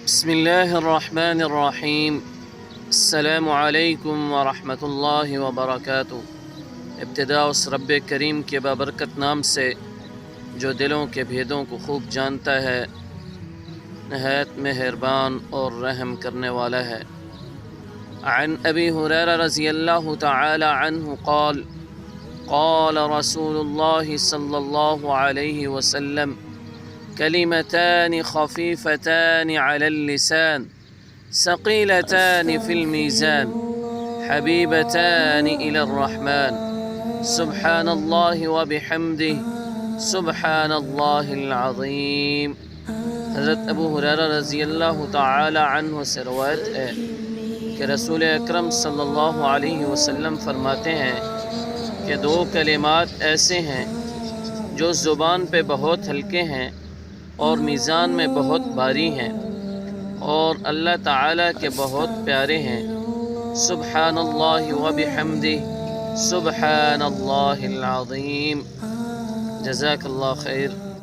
بسم اللہ الرحمن الرحیم۔ السلام علیکم ورحمۃ اللہ وبرکاتہ۔ ابتدا اس رب کریم کے بابرکت نام سے جو دلوں کے بھیدوں کو خوب جانتا ہے، نہایت مہربان اور رحم کرنے والا ہے۔ عن ابی ہریرہ رضی اللہ تعالی عنہ قال قال رسول اللہ صلی اللہ علیہ وسلم كلمتان خفيفتان على اللسان ثقيلتان في الميزان حبيبتان إلى الرحمن سبحان الله وبحمده سبحان الله العظيم۔ حضرت ابو ہریرہ رضی اللہ تعالی عنہ سے روایت ہے کہ رسول اکرم صلی اللہ علیہ وسلم فرماتے ہیں کہ دو کلمات ایسے ہیں جو زبان پہ بہت ہلکے ہیں اور میزان میں بہت بھاری ہیں اور اللہ تعالیٰ کے بہت پیارے ہیں۔ سبحان اللہ وبحمدہ سبحان اللہ العظیم۔ جزاک اللہ خیر۔